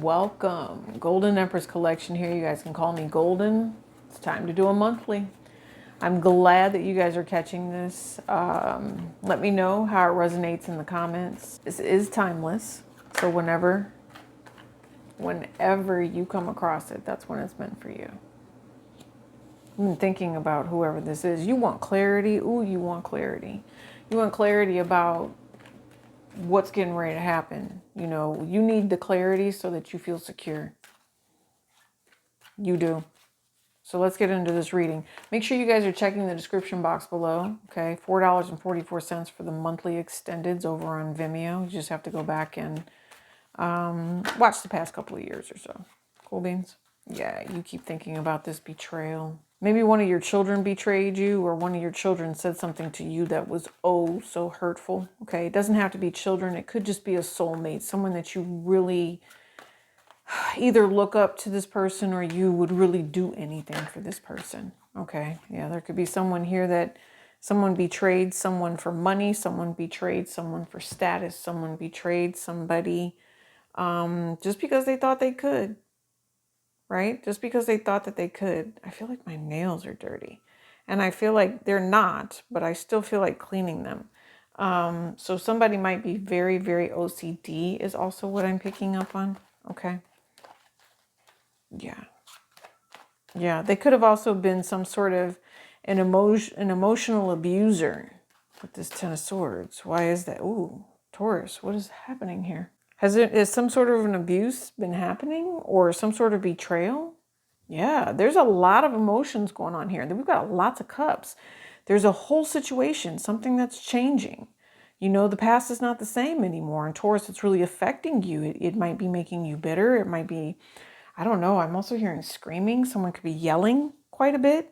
Welcome. Golden Empress collection here. You guys can call me Golden. It's time to do a monthly. I'm glad that you guys are catching this. Let me know how it resonates in the comments. This is timeless. So whenever you come across it, that's when it's meant for you. I've been thinking about whoever this is. You want clarity. Ooh, you want clarity. You want clarity about what's getting ready to happen. You know, you need the clarity so that you feel secure. You do. So let's get into this reading. Make sure you guys are checking the description box below. Okay, $4.44 for the monthly extendeds over on Vimeo. You just have to go back and watch the past couple of years or so. Cool beans? Yeah, you keep thinking about this betrayal. Maybe one of your children betrayed you, or one of your children said something to you that was oh so hurtful. Okay, it doesn't have to be children. It could just be a soulmate, someone that you really either look up to this person or you would really do anything for this person. Okay, yeah, there could be someone here that someone betrayed someone for money, someone betrayed someone for status, someone betrayed somebody just because they thought they could. Right? Just because they thought that they could. I feel like my nails are dirty. And I feel like they're not, but I still feel like cleaning them. So somebody might be very, very OCD is also what I'm picking up on. Okay. Yeah. Yeah. They could have also been some sort of an emotional abuser with this Ten of Swords. Why is that? Ooh, Taurus, what is happening here? Has some sort of an abuse been happening or some sort of betrayal? Yeah, there's a lot of emotions going on here. We've got lots of cups. There's a whole situation, something that's changing. You know, the past is not the same anymore. And Taurus, it's really affecting you. It might be making you bitter. It might be, I don't know. I'm also hearing screaming. Someone could be yelling quite a bit.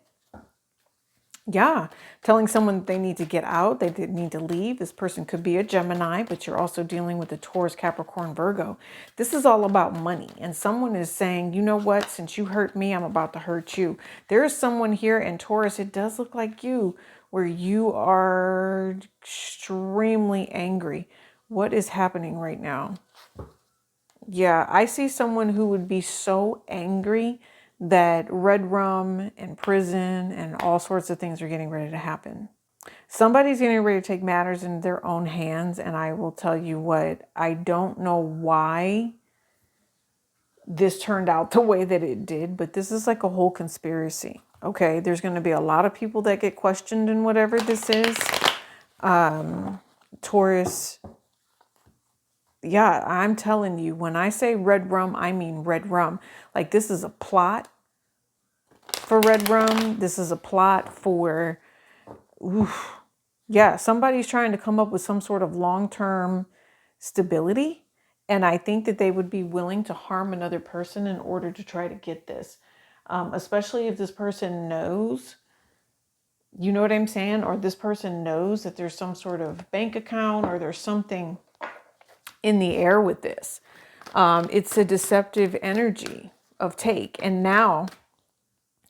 Yeah, telling someone that they need to get out, they need to leave. This person could be a Gemini, but you're also dealing with a Taurus, Capricorn, Virgo. This is all about money. And someone is saying, you know what, since you hurt me, I'm about to hurt you. There is someone here in Taurus, it does look like you, where you are extremely angry. What is happening right now? Yeah, I see someone who would be so angry that red rum and prison and all sorts of things are getting ready to happen. Somebody's getting ready to take matters in their own hands. And I will tell you what, I don't know why this turned out the way that it did, but this is like a whole conspiracy. Okay, there's going to be a lot of people that get questioned in whatever this is. Taurus. Yeah, I'm telling you, when I say red rum, I mean red rum. Like this is a plot for red rum. This is a plot for, oof. Yeah, somebody's trying to come up with some sort of long-term stability. And I think that they would be willing to harm another person in order to try to get this. Especially if this person knows, you know what I'm saying? Or this person knows that there's some sort of bank account or there's something in the air with this. It's a deceptive energy of take. And now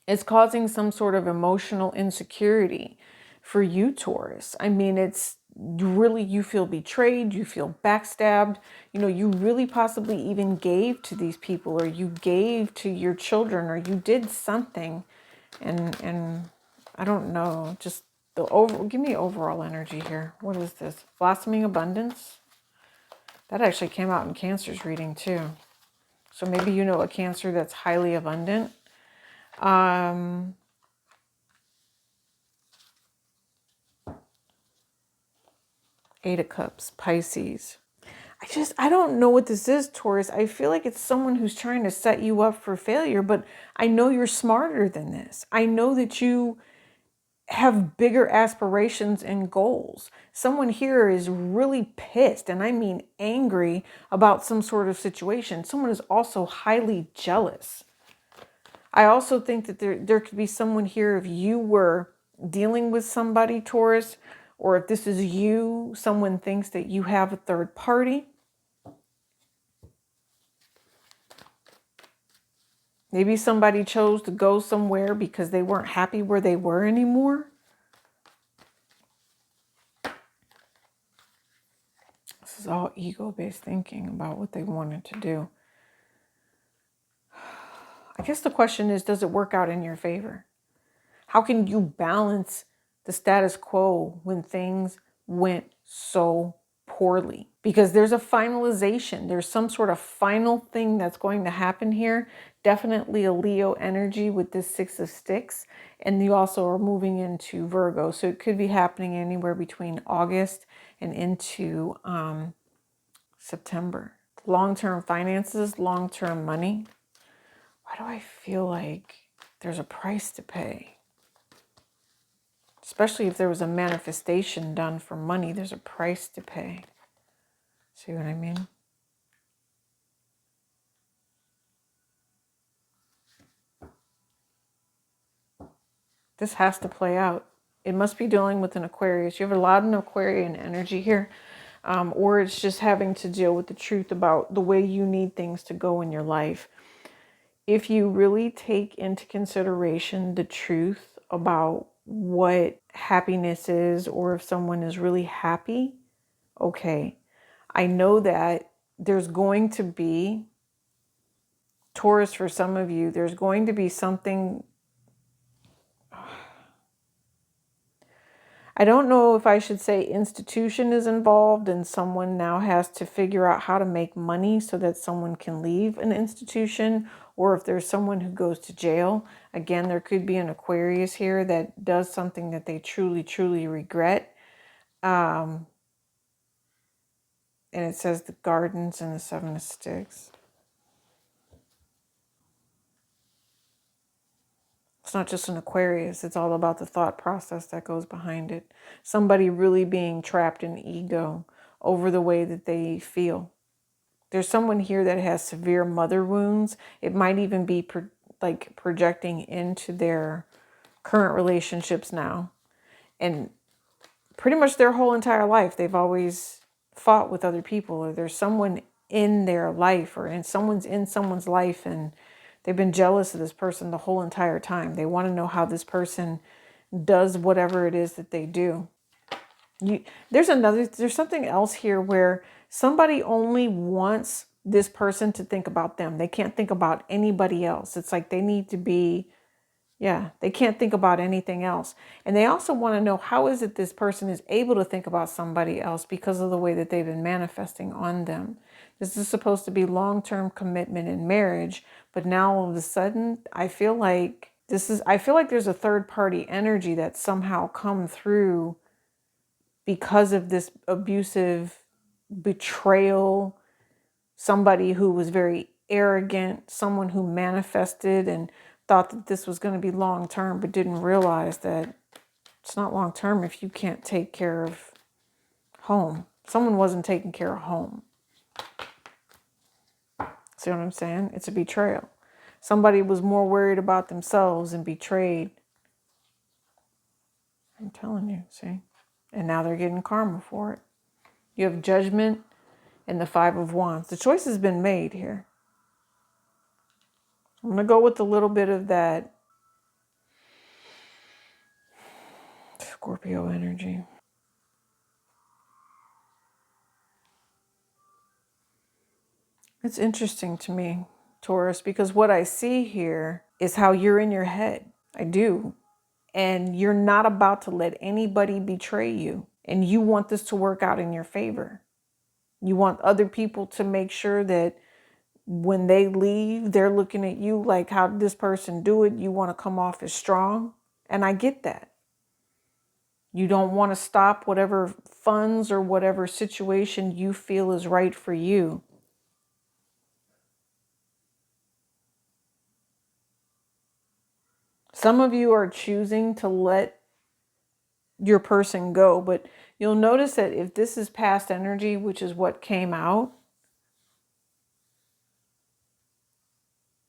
it's causing some sort of emotional insecurity for you, Taurus. I mean, it's really, you feel betrayed, you feel backstabbed. You know, you really possibly even gave to these people, or you gave to your children, or you did something. And I don't know, just give me overall energy here. What is this? Blossoming abundance? That actually came out in Cancer's reading too. So maybe you know a Cancer that's highly abundant. Eight of Cups, Pisces. I don't know what this is, Taurus. I feel like it's someone who's trying to set you up for failure, but I know you're smarter than this. I know that you have bigger aspirations and goals. Someone here is really pissed, and I mean angry, about some sort of situation. Someone is also highly jealous. I also think that there could be someone here, if you were dealing with somebody, Taurus, or if this is you, someone thinks that you have a third party. Maybe somebody chose to go somewhere because they weren't happy where they were anymore. This is all ego-based thinking about what they wanted to do. I guess the question is, does it work out in your favor? How can you balance the status quo when things went so poorly? Because there's a finalization. There's some sort of final thing that's going to happen here. Definitely a Leo energy with this Six of Sticks. And you also are moving into Virgo. So it could be happening anywhere between August and into September. Long-term finances, long-term money. Why do I feel like there's a price to pay? Especially if there was a manifestation done for money, there's a price to pay. See what I mean? This has to play out. It must be dealing with an Aquarius. You have a lot of Aquarian energy here. Or it's just having to deal with the truth about the way you need things to go in your life. If you really take into consideration the truth about what happiness is, or if someone is really happy, okay, I know that there's going to be, Taurus, for some of you, there's going to be something, I don't know if I should say institution is involved and someone now has to figure out how to make money so that someone can leave an institution, or if there's someone who goes to jail. Again, there could be an Aquarius here that does something that they truly, truly regret. And it says the Gardens and the Seven of Sticks. It's not just an Aquarius. It's all about the thought process that goes behind it. Somebody really being trapped in ego over the way that they feel. There's someone here that has severe mother wounds. It might even be projecting into their current relationships now. And pretty much their whole entire life, they've always fought with other people, or there's someone in their life, or someone's in someone's life, and they've been jealous of this person the whole entire time. They want to know how this person does whatever it is that they do. There's something else here where somebody only wants this person to think about them. They can't think about anybody else. It's like they need to be, they can't think about anything else. And they also want to know, how is it this person is able to think about somebody else because of the way that they've been manifesting on them. This is supposed to be long-term commitment in marriage, but now all of a sudden, I feel like there's a third-party energy that's somehow come through because of this abusive betrayal, somebody who was very arrogant, someone who manifested and thought that this was going to be long-term, but didn't realize that it's not long-term if you can't take care of home. Someone wasn't taking care of home. See what I'm saying? It's a betrayal. Somebody was more worried about themselves and betrayed. I'm telling you, see? And now they're getting karma for it. You have Judgment and the Five of Wands. The choice has been made here. I'm going to go with a little bit of that Scorpio energy. It's interesting to me, Taurus, because what I see here is how you're in your head. I do. And you're not about to let anybody betray you. And you want this to work out in your favor. You want other people to make sure that when they leave, they're looking at you like, how did this person do it? You want to come off as strong. And I get that. You don't want to stop whatever funds or whatever situation you feel is right for you. Some of you are choosing to let your person go, but you'll notice that if this is past energy, which is what came out,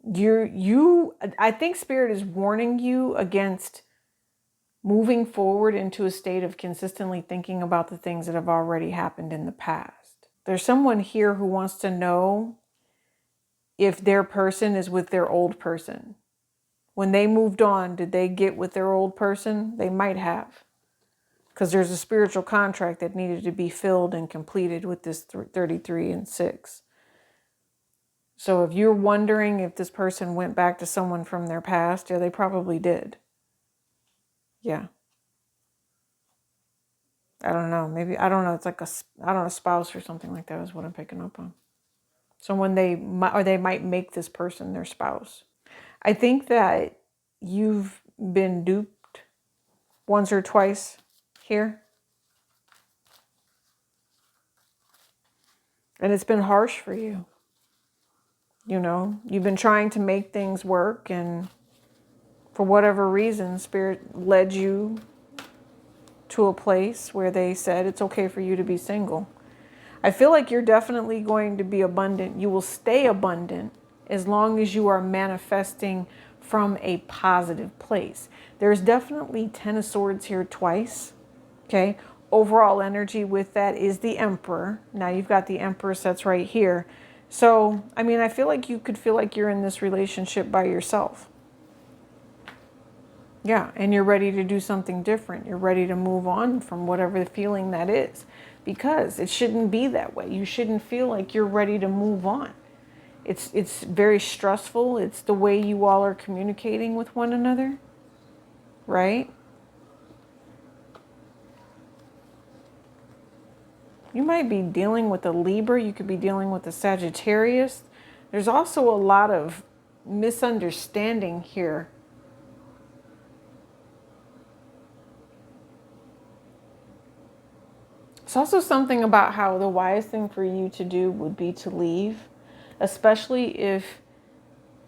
I think Spirit is warning you against moving forward into a state of consistently thinking about the things that have already happened in the past. There's someone here who wants to know if their person is with their old person. When they moved on, did they get with their old person? They might have. Because there's a spiritual contract that needed to be filled and completed with this 33 and 6. So if you're wondering if this person went back to someone from their past, yeah, they probably did. Yeah. I don't know. Maybe, I don't know. It's like I don't know, spouse or something like that is what I'm picking up on. Someone they might make this person their spouse. I think that you've been duped once or twice here. And it's been harsh for you. You know, you've been trying to make things work, and for whatever reason, Spirit led you to a place where they said it's okay for you to be single. I feel like you're definitely going to be abundant. You will stay abundant as long as you are manifesting from a positive place. There's definitely 10 of Swords here twice. Okay. Overall energy with that is the Emperor. Now you've got the Empress that's right here. So, I mean, I feel like you could feel like you're in this relationship by yourself. Yeah, and you're ready to do something different. You're ready to move on from whatever the feeling that is, because it shouldn't be that way. You shouldn't feel like you're ready to move on. It's very stressful. It's the way you all are communicating with one another, right? You might be dealing with a Libra. You could be dealing with a Sagittarius. There's also a lot of misunderstanding here. It's also something about how the wise thing for you to do would be to leave, especially if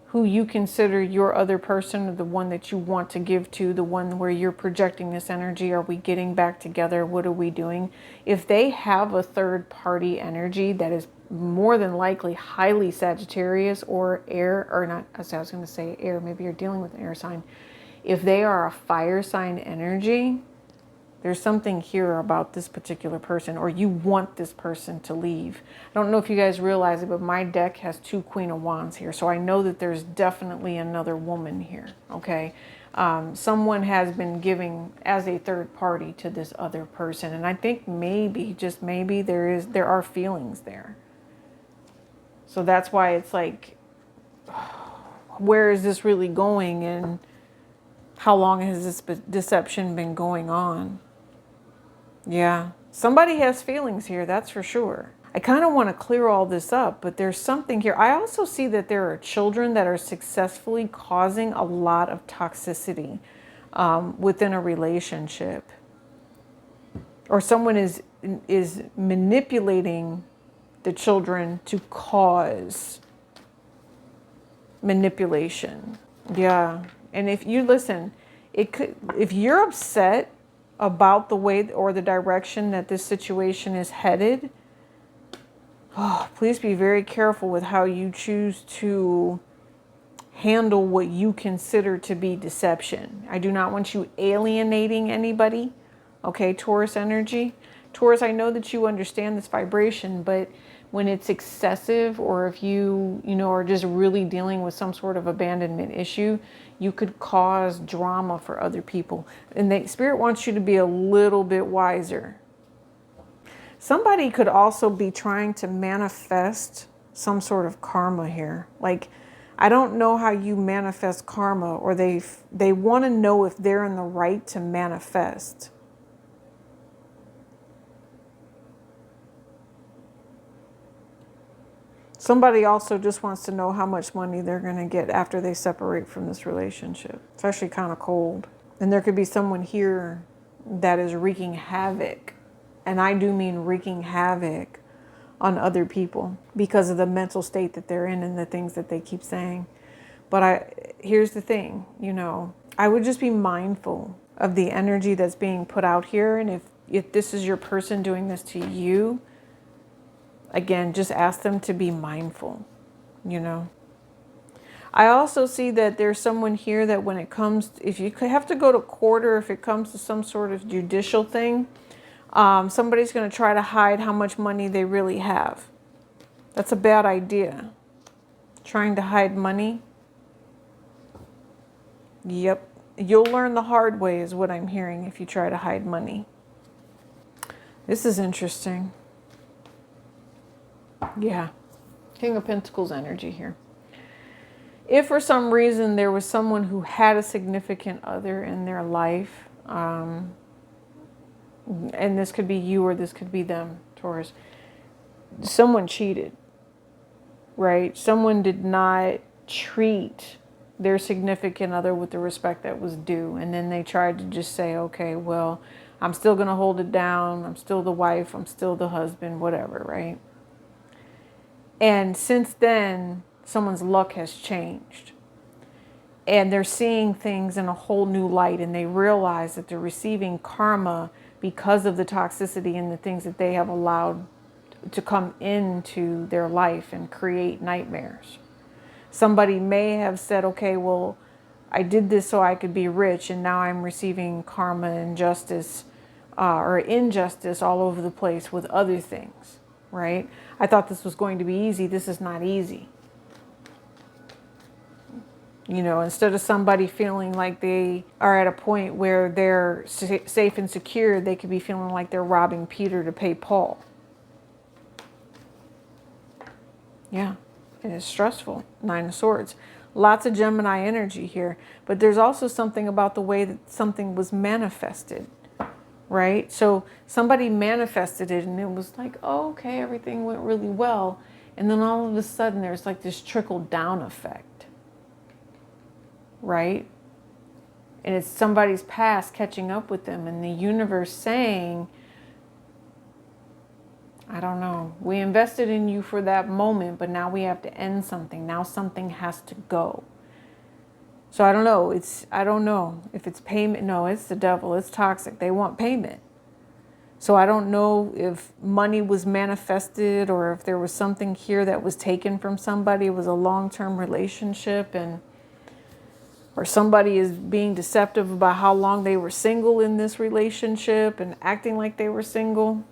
who you consider your other person, or the one that you want to give to, the one where you're projecting this energy. Are we getting back together? What are we doing? If they have a third party energy that is more than likely highly Sagittarius or air, or not, I was going to say air, maybe you're dealing with an air sign. If they are a fire sign energy, there's something here about this particular person, or you want this person to leave. I don't know if you guys realize it, but my deck has 2 Queen of Wands here. So I know that there's definitely another woman here, okay? Someone has been giving as a third party to this other person. And I think maybe, just maybe, there are feelings there. So that's why it's like, where is this really going? And how long has this deception been going on? Yeah, somebody has feelings here, that's for sure. I kind of want to clear all this up, but there's something here. I also see that there are children that are successfully causing a lot of toxicity within a relationship. Or someone is manipulating the children to cause manipulation. Yeah, and if you listen, if you're upset about the way or the direction that this situation is headed, please be very careful with how you choose to handle what you consider to be deception. I do not want you alienating anybody. Okay, Taurus energy. Taurus, I know that you understand this vibration, but when it's excessive, or if you are just really dealing with some sort of abandonment issue, you could cause drama for other people. And the Spirit wants you to be a little bit wiser. Somebody could also be trying to manifest some sort of karma here. Like, I don't know how you manifest karma, or they want to know if they're in the right to manifest. Somebody also just wants to know how much money they're going to get after they separate from this relationship. It's actually kind of cold. And there could be someone here that is wreaking havoc. And I do mean wreaking havoc on other people because of the mental state that they're in and the things that they keep saying. But here's the thing, I would just be mindful of the energy that's being put out here. And if this is your person doing this to you, again, just ask them to be mindful, I also see that there's someone here that when it comes, if you have to go to court, or if it comes to some sort of judicial thing, somebody's going to try to hide how much money they really have. That's a bad idea. Trying to hide money. Yep. You'll learn the hard way is what I'm hearing if you try to hide money. This is interesting. Yeah. King of Pentacles energy here. If for some reason there was someone who had a significant other in their life, and this could be you or this could be them, Taurus, someone cheated, right? Someone did not treat their significant other with the respect that was due. And then they tried to just say, okay, well, I'm still going to hold it down. I'm still the wife. I'm still the husband, whatever, right? And since then, someone's luck has changed. And they're seeing things in a whole new light. And they realize that they're receiving karma because of the toxicity and the things that they have allowed to come into their life and create nightmares. Somebody may have said, okay, well, I did this so I could be rich, and now I'm receiving karma and justice or injustice all over the place with other things, right? I thought this was going to be easy. This is not easy. You know, instead of somebody feeling like they are at a point where they're safe and secure, they could be feeling like they're robbing Peter to pay Paul. Yeah, it is stressful. 9 of Swords. Lots of Gemini energy here. But there's also something about the way that something was manifested, right? So somebody manifested it and it was like, oh, okay, everything went really well. And then all of a sudden there's like this trickle down effect, right? And it's somebody's past catching up with them and the universe saying, I don't know, we invested in you for that moment, but now we have to end something. Now something has to go. So I don't know. I don't know if it's payment. No, it's the devil. It's toxic. They want payment. So I don't know if money was manifested or if there was something here that was taken from somebody. It was a long-term relationship, or somebody is being deceptive about how long they were single in this relationship and acting like they were single.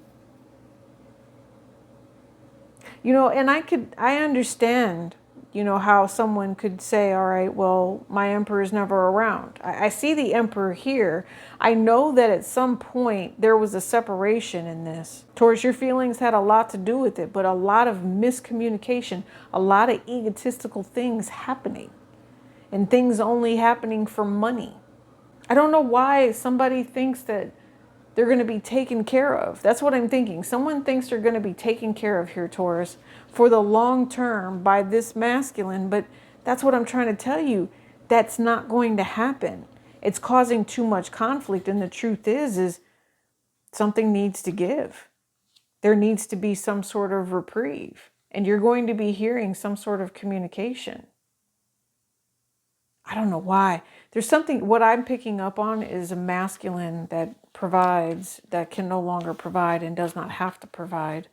You know, and I understand, you know, how someone could say, all right, well, my emperor is never around. I see the emperor here. I know that at some point there was a separation in this. Taurus, your feelings had a lot to do with it, but a lot of miscommunication, a lot of egotistical things happening, and things only happening for money. I don't know why somebody thinks that they're going to be taken care of. That's what I'm thinking. Someone thinks they're going to be taken care of here, Taurus, for the long term by this masculine. But that's what I'm trying to tell you. That's not going to happen. It's causing too much conflict. And the truth is something needs to give. There needs to be some sort of reprieve. And you're going to be hearing some sort of communication. I don't know why. There's something, what I'm picking up on is a masculine that provides, that can no longer provide and does not have to provide.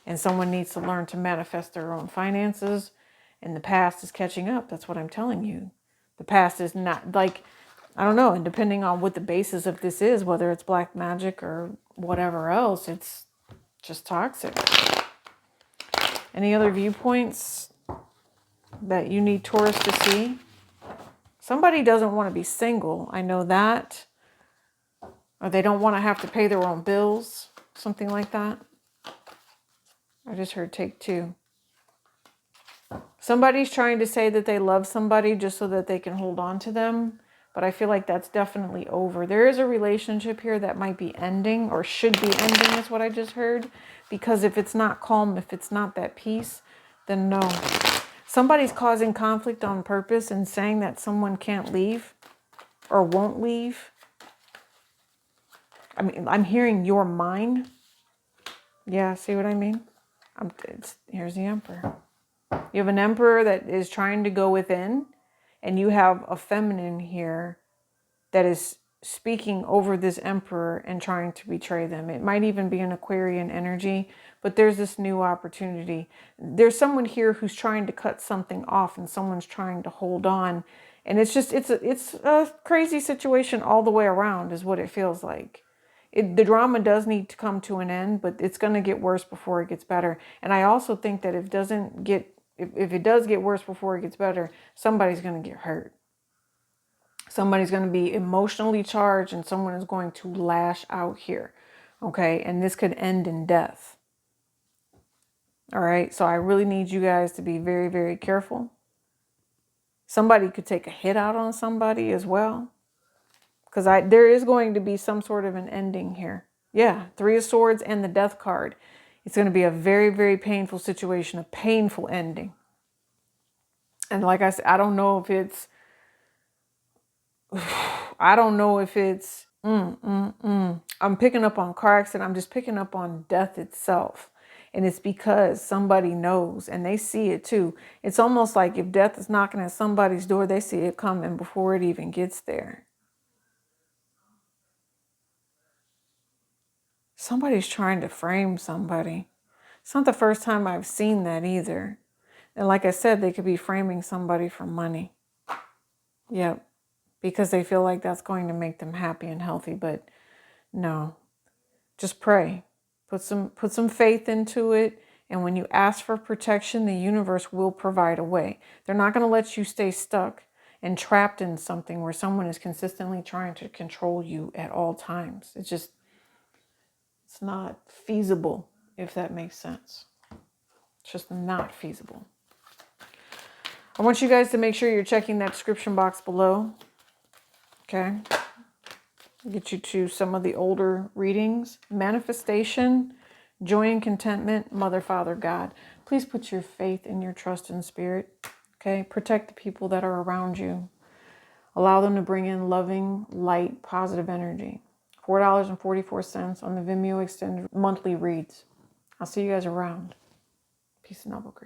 And someone needs to learn to manifest their own finances. And the past is catching up. That's what I'm telling you. The past is not like, I don't know. And depending on what the basis of this is, whether it's black magic or whatever else, it's just toxic. Any other viewpoints that you need Taurus to see? Somebody doesn't want to be single. I know that. Or they don't want to have to pay their own bills. Something like that. I just heard take 2. Somebody's trying to say that they love somebody just so that they can hold on to them. But I feel like that's definitely over. There is a relationship here that might be ending or should be ending is what I just heard. Because if it's not calm, if it's not that peace, then no. Somebody's causing conflict on purpose and saying that someone can't leave or won't leave. I mean, I'm hearing you're mine. Yeah, see what I mean? Here's the emperor. You have an emperor that is trying to go within, and you have a feminine here that is speaking over this emperor and trying to betray them. It might even be an Aquarian energy, but there's this new opportunity. There's someone here who's trying to cut something off and someone's trying to hold on. And it's just, it's a crazy situation all the way around is what it feels like. The drama does need to come to an end, but it's going to get worse before it gets better. And I also think that if it does get worse before it gets better, somebody's going to get hurt. Somebody's going to be emotionally charged and someone is going to lash out here. Okay. And this could end in death. All right. So I really need you guys to be very, very careful. Somebody could take a hit out on somebody as well. Because there is going to be some sort of an ending here. Yeah. 3 of Swords and the Death card. It's going to be a very, very painful situation. A painful ending. And like I said, I don't know if it's... I'm picking up on car accident. I'm just picking up on death itself. And it's because somebody knows and they see it too. It's almost like if death is knocking at somebody's door, they see it coming before it even gets there. Somebody's trying to frame somebody. It's not the first time I've seen that either. And like I said, they could be framing somebody for money. Yep. Because they feel like that's going to make them happy and healthy. But no, just pray. Put some faith into it. And when you ask for protection, the universe will provide a way. They're not going to let you stay stuck and trapped in something where someone is consistently trying to control you at all times. It's not feasible, if that makes sense. It's just not feasible. I want you guys to make sure you're checking that description box below. Okay. Get you to some of the older readings. Manifestation, joy and contentment, Mother, Father, God. Please put your faith and your trust in Spirit. Okay. Protect the people that are around you. Allow them to bring in loving, light, positive energy. $4.44 on the Vimeo extended monthly reads. I'll see you guys around. Peace and love.